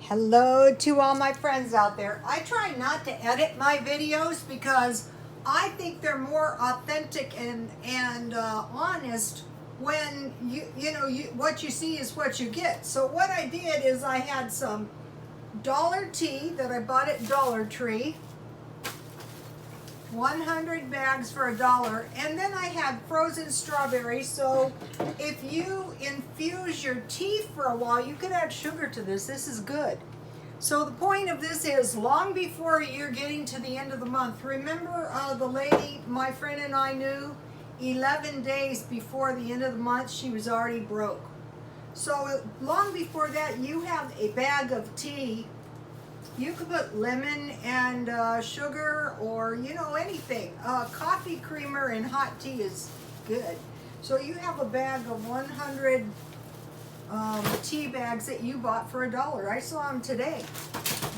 Hello to all my friends out there. I try not to edit my videos because I think they're more authentic and honest when what you see is what you get. So what I did is I had some Dollar Tea that I bought at Dollar Tree, 100 bags for $1, and then I had frozen strawberries. So if you infuse your tea for a while, you could add sugar to this. This is good. So the point of this is, long before you're getting to the end of the month, remember the lady my friend and I knew, 11 days before the end of the month she was already broke. So long before that, you have a bag of tea. You could put lemon and sugar, or anything. Coffee creamer and hot tea is good. So you have a bag of 100 tea bags that you bought for $1. I saw them today.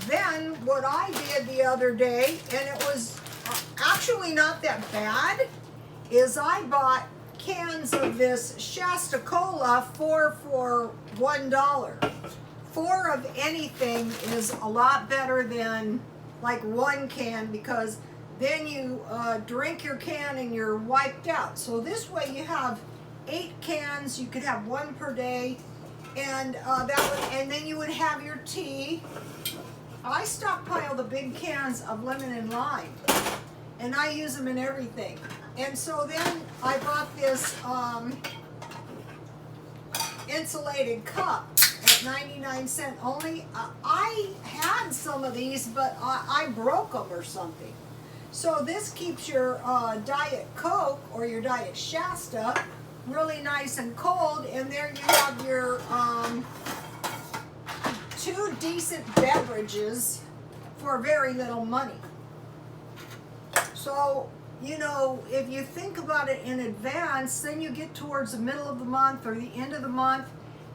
Then what I did the other day, and it was actually not that bad, is I bought cans of this Shasta Cola, 4 for $1. 4 of anything is a lot better than like 1 can, because then you drink your can and you're wiped out. So this way you have 8 cans. You could have 1 per day, and and then you would have your tea. I stockpile the big cans of lemon and lime, and I use them in everything. And so then I bought this insulated cup at 99 cents only. I had some of these, but I broke them or something. So this keeps your Diet Coke or your Diet Shasta really nice and cold, and there you have your 2 decent beverages for very little money. So if you think about it in advance, then you get towards the middle of the month or the end of the month,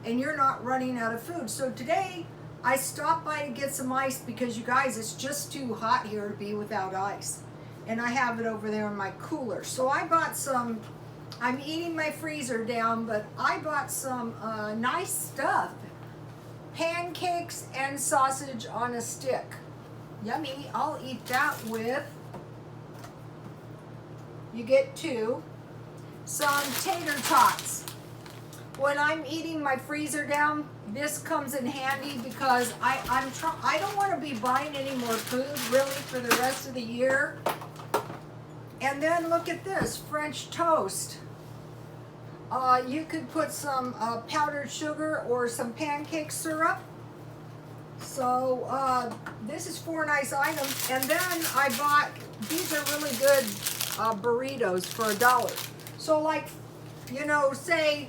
and you're not running out of food. So today I stopped by to get some ice, because you guys, it's just too hot here to be without ice. And I have it over there in my cooler. So I bought some. I'm eating my freezer down, but I bought some nice stuff. Pancakes and sausage on a stick. Yummy. I'll eat that with, you get 2, some tater tots. When I'm eating my freezer down, this comes in handy, because I don't want to be buying any more food really for the rest of the year. And then look at this, French toast. You could put some powdered sugar or some pancake syrup. So this is 4 nice items. And then I bought, these are really good burritos for $1. So like, say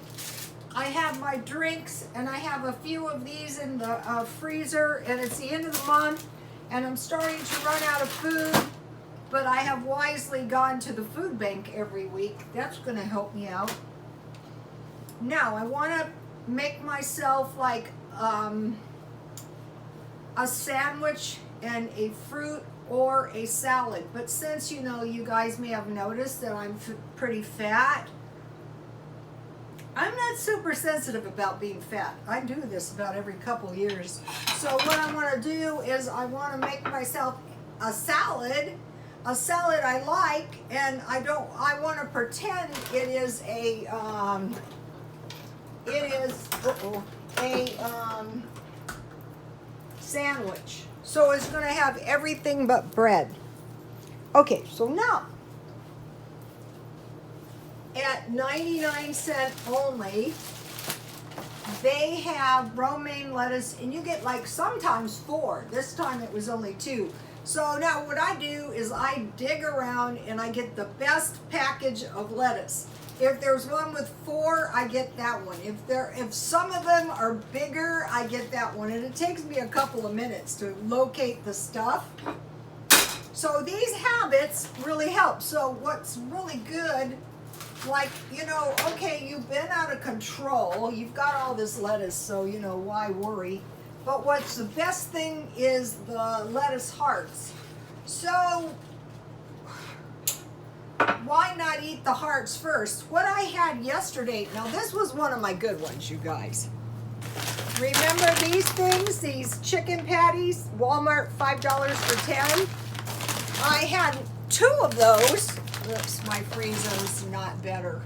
I have my drinks and I have a few of these in the freezer, and it's the end of the month and I'm starting to run out of food, but I have wisely gone to the food bank every week. That's going to help me out. Now I want to make myself like a sandwich and a fruit or a salad. But since you guys may have noticed that I'm pretty fat, I'm not super sensitive about being fat. I do this about every couple years. So what I want to do is I want to make myself a salad I like, and I want to pretend it is a sandwich. So it's going to have everything but bread. Okay, so now at 99 cents only, they have romaine lettuce, and you get like sometimes 4. This time it was only 2. So now what I do is I dig around and I get the best package of lettuce. If there's one with 4, I get that one. If some of them are bigger, I get that one. And it takes me a couple of minutes to locate the stuff. So these habits really help. So what's really good, like, okay, you've been out of control. You've got all this lettuce, so, why worry? But what's the best thing is the lettuce hearts. So why not eat the hearts first? What I had yesterday, now this was one of my good ones, you guys. Remember these things, these chicken patties, Walmart, $5 for 10. I had 2 of those. Oops, my freezer's not better.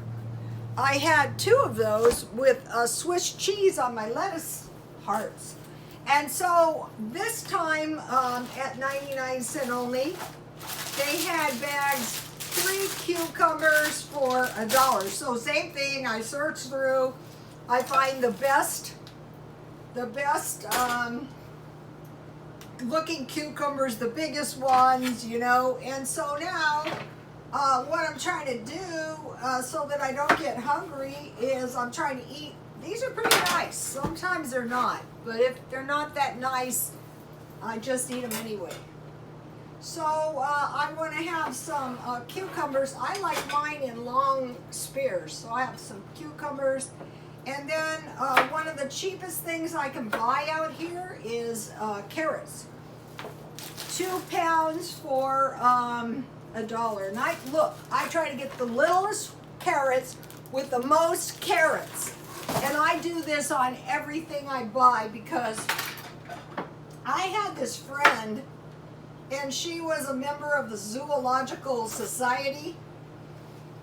I had 2 of those with Swiss cheese on my lettuce hearts. And so this time at 99¢ only, they had bags, 3 cucumbers for $1. So same thing, I search through, I find the best looking cucumbers, the biggest ones, you know. And so now what I'm trying to do so that I don't get hungry is I'm trying to eat. These are pretty nice. Sometimes they're not, but if they're not that nice, I just eat them anyway. So I want to have some cucumbers. I like mine in long spears, so I have some cucumbers. And then one of the cheapest things I can buy out here is carrots. 2 pounds for $1. And I try to get the littlest carrots with the most carrots. And I do this on everything I buy because I had this friend, and she was a member of the Zoological Society,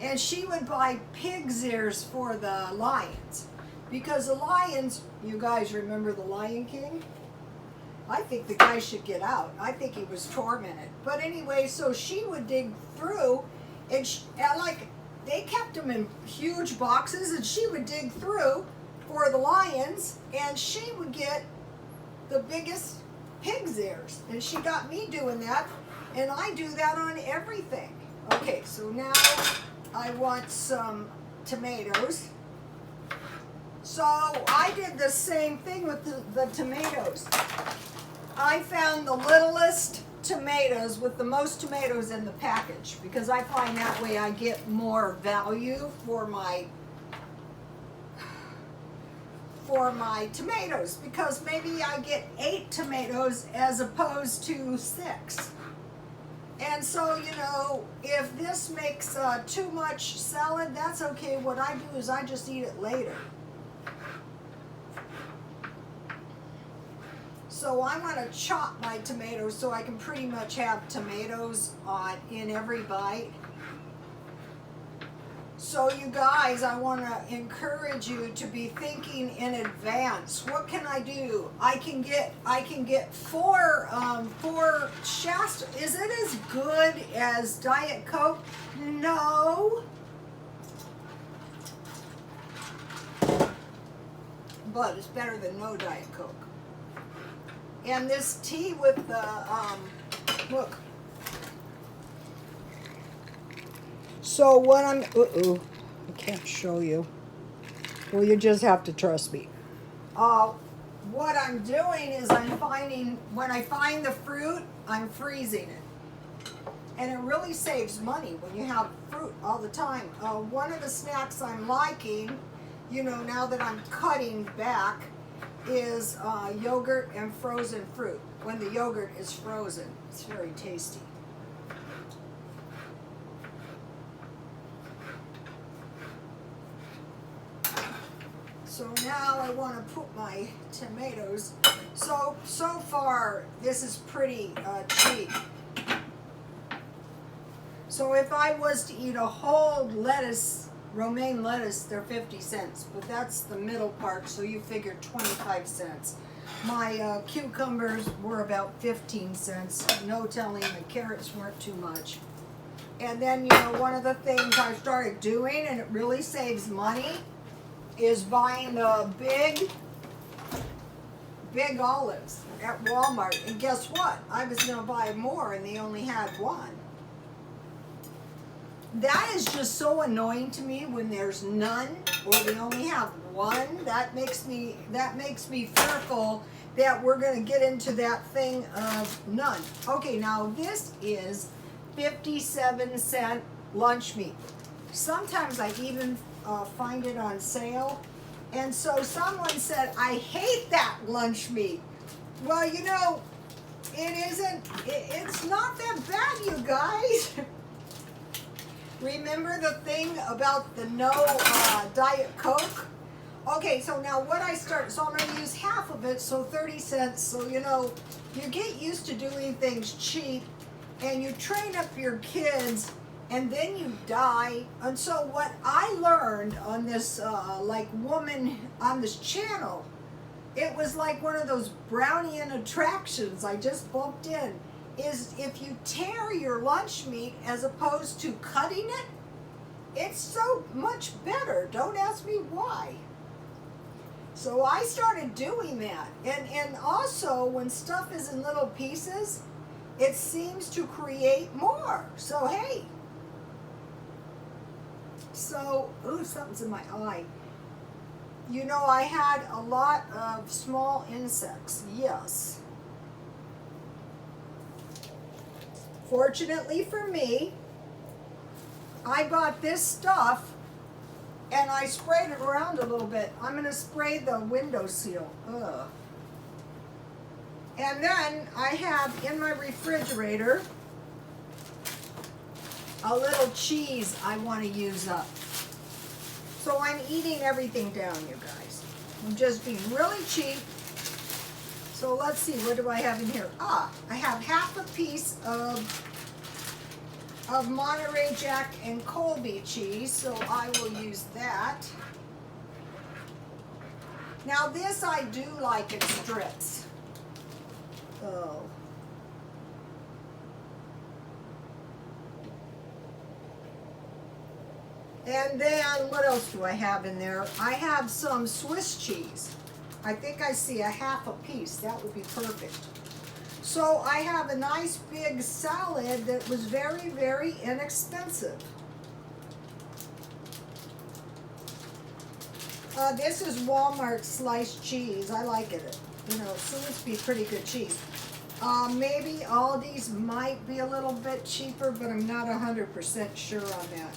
and she would buy pig's ears for the lions. Because the lions, you guys remember the Lion King? I think the guy should get out. I think he was tormented. But anyway, so she would dig through, and they kept them in huge boxes, and she would dig through for the lions, and she would get the biggest pig's ears. And she got me doing that, and I do that on everything. Okay, so now I want some tomatoes. So I did the same thing with the tomatoes. I found the littlest tomatoes with the most tomatoes in the package because I find that way I get more value for my tomatoes, because maybe I get 8 tomatoes as opposed to 6. And so, you know, if this makes too much salad, that's okay. What I do is I just eat it later. So I want to chop my tomatoes so I can pretty much have tomatoes in every bite. So you guys, I want to encourage you to be thinking in advance. What can I do? I can get 4 Shasta. Is it as good as Diet Coke? No. But it's better than no Diet Coke. And this tea with the, look. So what I can't show you. Well, you just have to trust me. What I'm doing is when I find the fruit, I'm freezing it. And it really saves money when you have fruit all the time. One of the snacks I'm liking, you know, now that I'm cutting back, is yogurt and frozen fruit. When the yogurt is frozen, it's very tasty. So now I want to put my tomatoes. So far this is pretty cheap. So if I was to eat a whole lettuce, romaine lettuce, they're 50 cents, but that's the middle part, so you figure 25 cents. My cucumbers were about 15 cents. No telling, the carrots weren't too much. And then, you know, one of the things I started doing, and it really saves money, is buying the big olives at Walmart. And guess what? I was going to buy more, and they only had 1. That is just so annoying to me when there's none, or they only have 1. That makes me fearful that we're going to get into that thing of none. Okay, now this is 57-cent lunch meat. Sometimes I even find it on sale. And so someone said, I hate that lunch meat. Well, you know, it's not that bad, you guys. Remember the thing about the no Diet Coke? Okay, so now what so I'm gonna use half of it, so 30 cents. So, you know, you get used to doing things cheap and you train up your kids and then you die. And so what I learned on this, like woman on this channel, it was like one of those Brownian attractions I just bumped in, is if you tear your lunch meat as opposed to cutting it, it's so much better. Don't ask me why. So I started doing that. And also when stuff is in little pieces, it seems to create more. So hey. So, ooh, something's in my eye. You know, I had a lot of small insects, yes. Fortunately for me, I bought this stuff and I sprayed it around a little bit. I'm going to spray the windowsill. Ugh. And then I have in my refrigerator a little cheese I want to use up. So I'm eating everything down, you guys. I'm just being really cheap. So let's see, what do I have in here? I have half a piece of Monterey Jack and Colby cheese, so I will use that. Now this I do like in strips. Oh. And then what else do I have in there? I have some Swiss cheese. I think I see a half a piece. That would be perfect. So I have a nice big salad that was very, very inexpensive. This is Walmart sliced cheese. I like it. You know, it seems to be pretty good cheese. Maybe Aldi's might be a little bit cheaper, but I'm not 100% sure on that.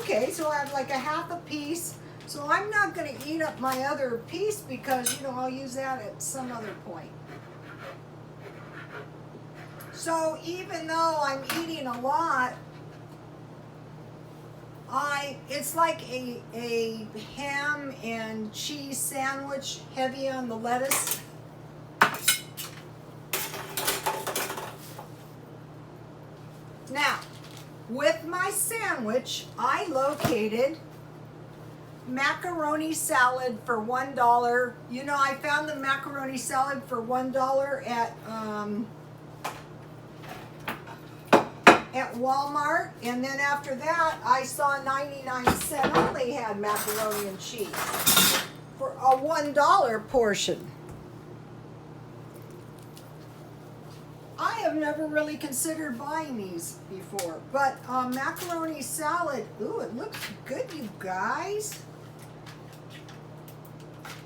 Okay, so I have like a half a piece. So I'm not going to eat up my other piece because, you know, I'll use that at some other point. So even though I'm eating a lot, it's like a ham and cheese sandwich, heavy on the lettuce. Now, with my sandwich, I located macaroni salad for $1. You know, I found the macaroni salad for $1 at Walmart, and then after that I saw 99-cent only had macaroni and cheese for a $1 portion. I have never really considered buying these before, but macaroni salad, ooh, it looks good, you guys.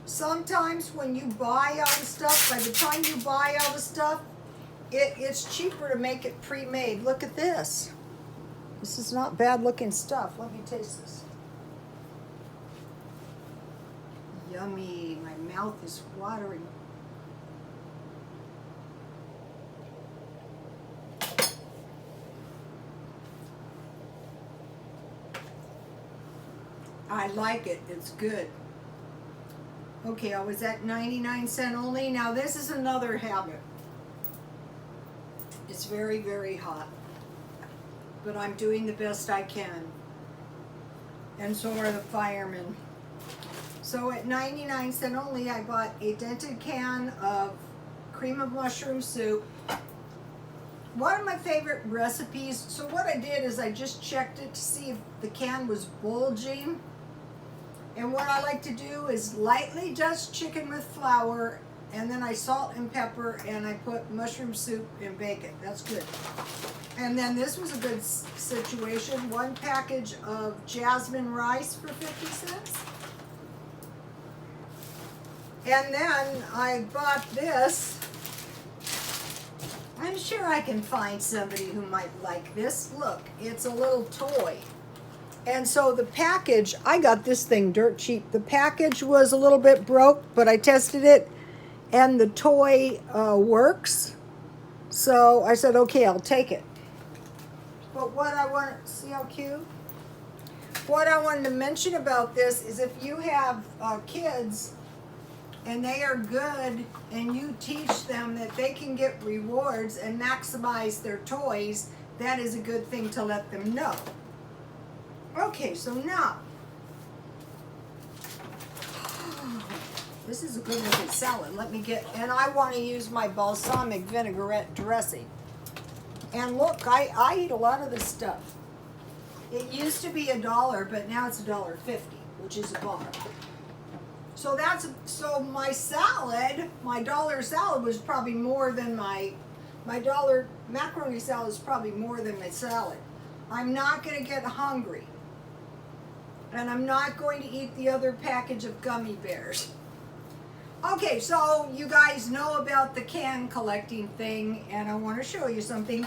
Sometimes when you buy all the stuff, by the time you buy all the stuff, it's cheaper to make it pre-made. Look at this. This is not bad looking stuff. Let me taste this. Yummy. My mouth is watering. I like it. It's good. Okay, I was at 99-cent only. Now this is another habit. It's very, very hot. But I'm doing the best I can. And so are the firemen. So at 99-cent only, I bought a dented can of cream of mushroom soup. One of my favorite recipes. So what I did is I just checked it to see if the can was bulging. And what I like to do is lightly dust chicken with flour, and then I salt and pepper, and I put mushroom soup and bake it. That's good. And then this was a good situation. One package of jasmine rice for 50 cents. And then I bought this. I'm sure I can find somebody who might like this. Look, it's a little toy. And so the package, I got this thing dirt cheap. The package was a little bit broke, but I tested it, and the toy works. So I said, okay, I'll take it. But what I want, see how cute? what I wanted to mention about this is if you have kids and they are good and you teach them that they can get rewards and maximize their toys, that is a good thing to let them know. Okay, so now, this is a good looking salad. Let me get, and I want to use my balsamic vinaigrette dressing. And look, I eat a lot of this stuff. It used to be $1, but now it's $1.50, which is a bar. So so my salad, my dollar salad was probably more than my dollar macaroni salad is probably more than my salad. I'm not going to get hungry. And I'm not going to eat the other package of gummy bears. Okay, so you guys know about the can collecting thing, and I want to show you something.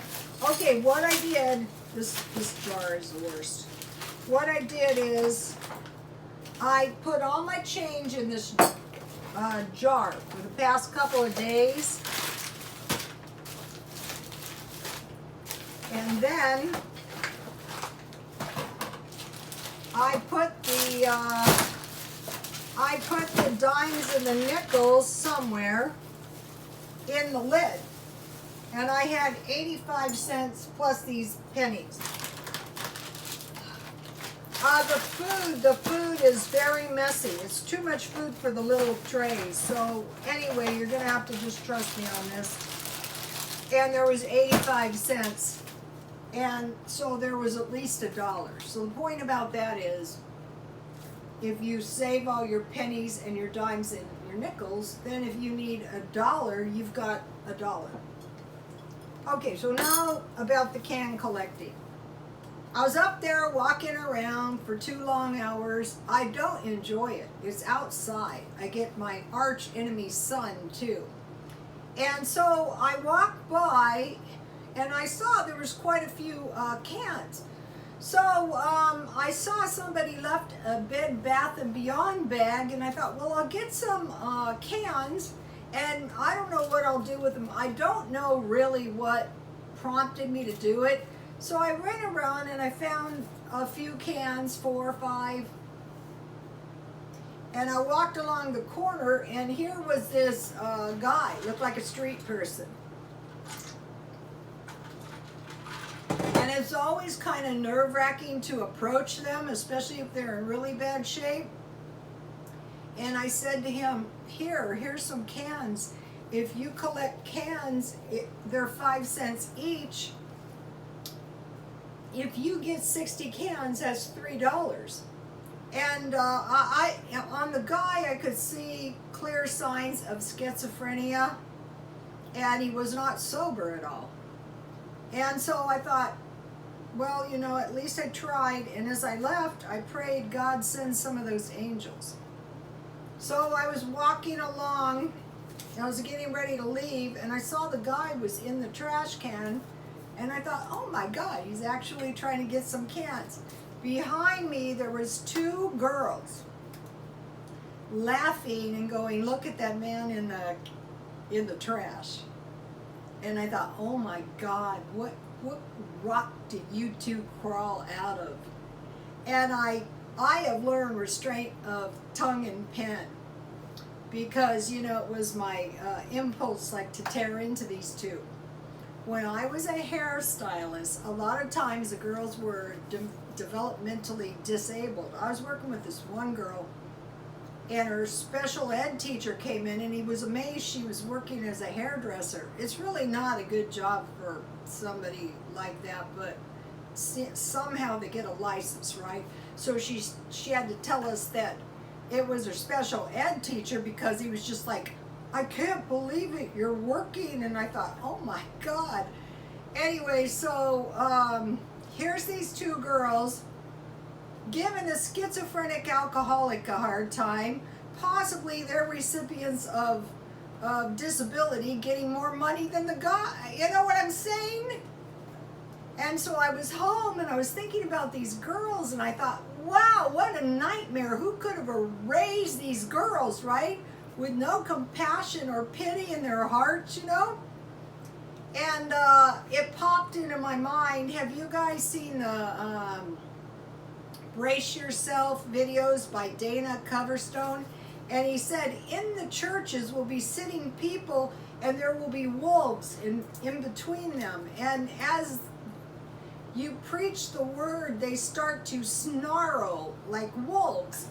Okay, what I did, this jar is the worst. What I did is I put all my change in this jar for the past couple of days. And then I put the dimes and the nickels somewhere in the lid. And I had 85 cents plus these pennies. The food is very messy. It's too much food for the little trays. So anyway, you're gonna have to just trust me on this. And there was 85 cents. And so there was at least $1. So the point about that is, if you save all your pennies and your dimes and your nickels, then if you need $1, you've got $1. Okay, so now about the can collecting. I was up there walking around for 2 long hours. I don't enjoy it. It's outside. I get my arch enemy sun too. And so I walked by and I saw there was quite a few cans. So I saw somebody left a Bed Bath & Beyond bag, and I thought, well, I'll get some cans, and I don't know what I'll do with them. I don't know really what prompted me to do it. So I ran around and I found a few cans, 4 or 5, and I walked along the corner, and here was this guy, looked like a street person. And it's always kind of nerve-wracking to approach them, especially if they're in really bad shape. And I said to him, here's some cans. If you collect cans, they're 5 cents each. If you get 60 cans, that's $3. And on the guy, I could see clear signs of schizophrenia, and he was not sober at all. And so I thought, well, you know, at least I tried. And as I left, I prayed God send some of those angels. So I was walking along, and I was getting ready to leave, and I saw the guy was in the trash can, and I thought, oh my God, he's actually trying to get some cans. Behind me, there was 2 girls laughing and going, look at that man in the trash. And I thought, oh my God, what rock did you 2 crawl out of? And I have learned restraint of tongue and pen, because, you know, it was my impulse like to tear into these 2. When I was a hairstylist, a lot of times the girls were developmentally disabled. I was working with this one girl, and her special ed teacher came in, and he was amazed she was working as a hairdresser. It's really not a good job for somebody like that, but somehow they get a license, right? So she had to tell us that it was her special ed teacher, because he was just like, I can't believe it, you're working. And I thought, oh my God. Anyway, so here's these 2 girls giving a schizophrenic alcoholic a hard time. Possibly they're recipients of disability, getting more money than the guy. You know what I'm saying? And so I was home and I was thinking about these girls, and I thought, wow, what a nightmare. Who could have raised these girls, right? With no compassion or pity in their hearts, you know? And it popped into my mind, have you guys seen the Brace Yourself videos by Dana Coverstone. And he said, in the churches will be sitting people and there will be wolves in between them. And as you preach the word, they start to snarl like wolves.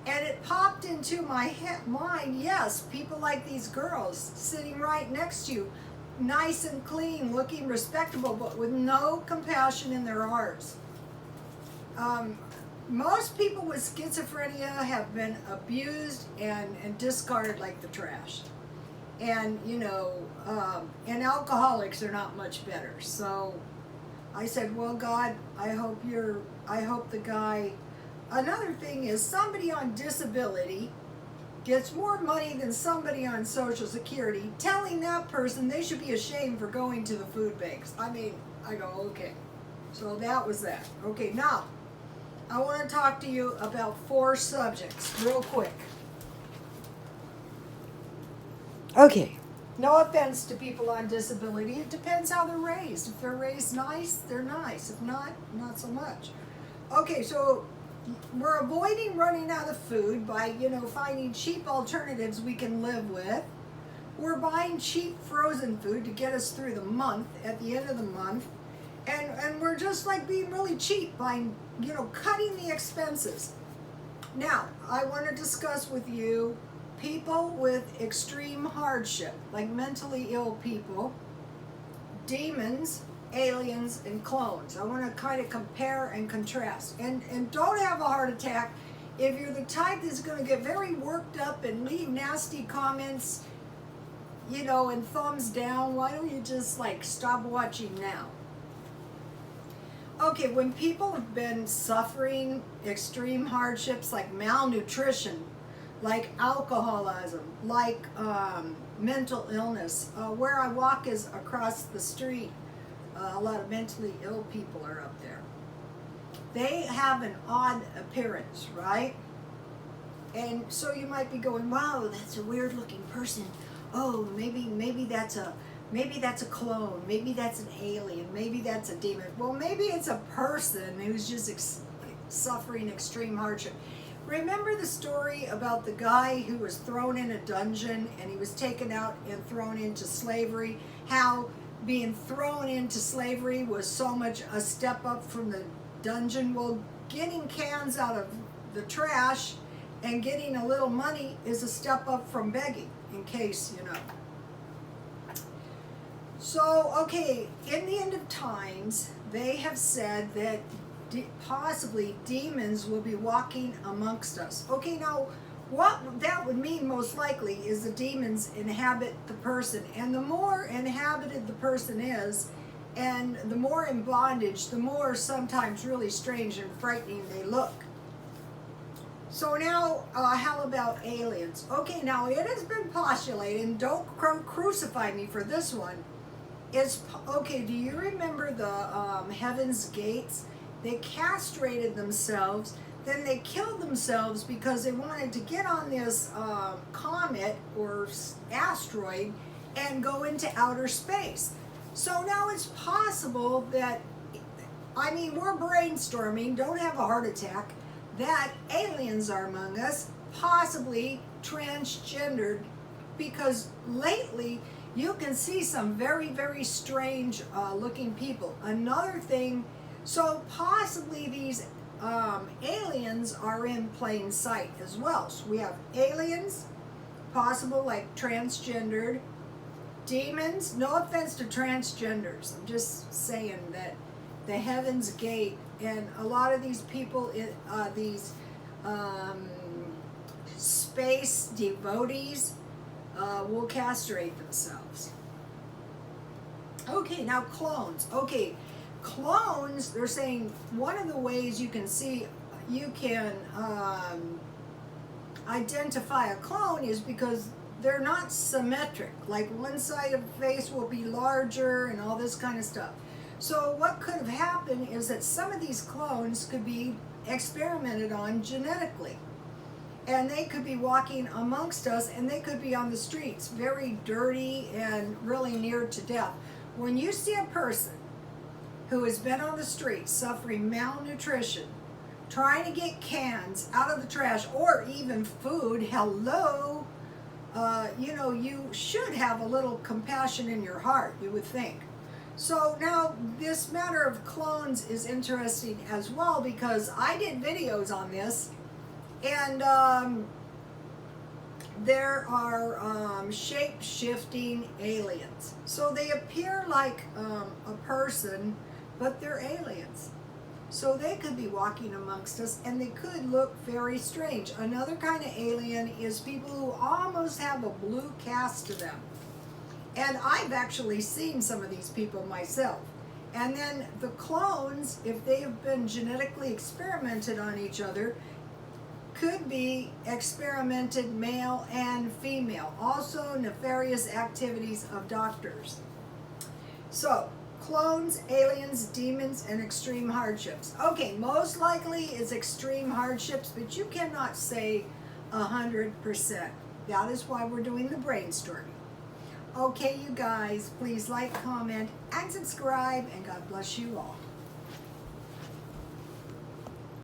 And it popped into my mind, yes, people like these girls sitting right next to you, nice and clean, looking respectable, but with no compassion in their hearts. Most people with schizophrenia have been abused and discarded like the trash. And, you know, and alcoholics are not much better. So I said, well, God, I hope the guy, another thing is somebody on disability gets more money than somebody on Social Security, telling that person they should be ashamed for going to the food banks. I mean, I go, okay. So that was that. Okay, now, I want to talk to you about 4 subjects real quick. Okay. No offense to people on disability. It depends how they're raised. If they're raised nice, they're nice. If not, not so much. Okay, so we're avoiding running out of food by, you know, finding cheap alternatives we can live with. We're buying cheap frozen food to get us through the month, at the end of the month. And we're just like being really cheap by, you know, cutting the expenses. Now, I want to discuss with you people with extreme hardship, like mentally ill people, demons, aliens, and clones. I want to kind of compare and contrast. And don't have a heart attack if you're the type that's going to get very worked up and leave nasty comments, you know, and thumbs down. Why don't you just like stop watching now? Okay, when people have been suffering extreme hardships like malnutrition, like alcoholism, like mental illness, where I walk is across the street. A lot of mentally ill people are up there. They have an odd appearance, right? And so you might be going, wow, that's a weird looking person. Oh, maybe that's a clone, maybe that's an alien, maybe that's a demon. Well, maybe it's a person who's just suffering extreme hardship. Remember the story about the guy who was thrown in a dungeon and he was taken out and thrown into slavery? How being thrown into slavery was so much a step up from the dungeon? Well, getting cans out of the trash and getting a little money is a step up from begging, in case you know. So, okay, in the end of times, they have said that possibly demons will be walking amongst us. Okay, now, what that would mean most likely is the demons inhabit the person. And the more inhabited the person is, and the more in bondage, the more sometimes really strange and frightening they look. So now, how about aliens? Okay, now it has been postulated, and don't crucify me for this one. Okay, do you remember the Heaven's Gates? They castrated themselves, then they killed themselves because they wanted to get on this comet or asteroid and go into outer space. So now it's possible that, I mean, we're brainstorming, don't have a heart attack, that aliens are among us, possibly transgendered, because lately you can see some very, very strange looking people. Another thing, so possibly these aliens are in plain sight as well. So we have aliens, possible like transgendered, demons. No offense to transgenders. I'm just saying that the Heaven's Gate and a lot of these people, these space devotees, will castrate themselves. Okay, now clones. Okay, clones, they're saying one of the ways you can see, you can identify a clone is because they're not symmetric. Like one side of the face will be larger and all this kind of stuff. So what could have happened is that some of these clones could be experimented on genetically. And they could be walking amongst us, and they could be on the streets, very dirty and really near to death. When you see a person who has been on the streets suffering malnutrition, trying to get cans out of the trash or even food. Hello. You know, you should have a little compassion in your heart, you would think. So now this matter of clones is interesting as well, because I did videos on this, and there are shape-shifting aliens. So they appear like a person, but they're aliens. So they could be walking amongst us, and they could look very strange. Another kind of alien is people who almost have a blue cast to them. And I've actually seen some of these people myself. And then the clones, if they have been genetically experimented on each other, could be experimented male and female. Also nefarious activities of doctors. So, clones, aliens, demons, and extreme hardships. Okay, most likely it's extreme hardships, but you cannot say 100%. That is why we're doing the brainstorming. Okay, you guys, please like, comment, and subscribe, and God bless you all.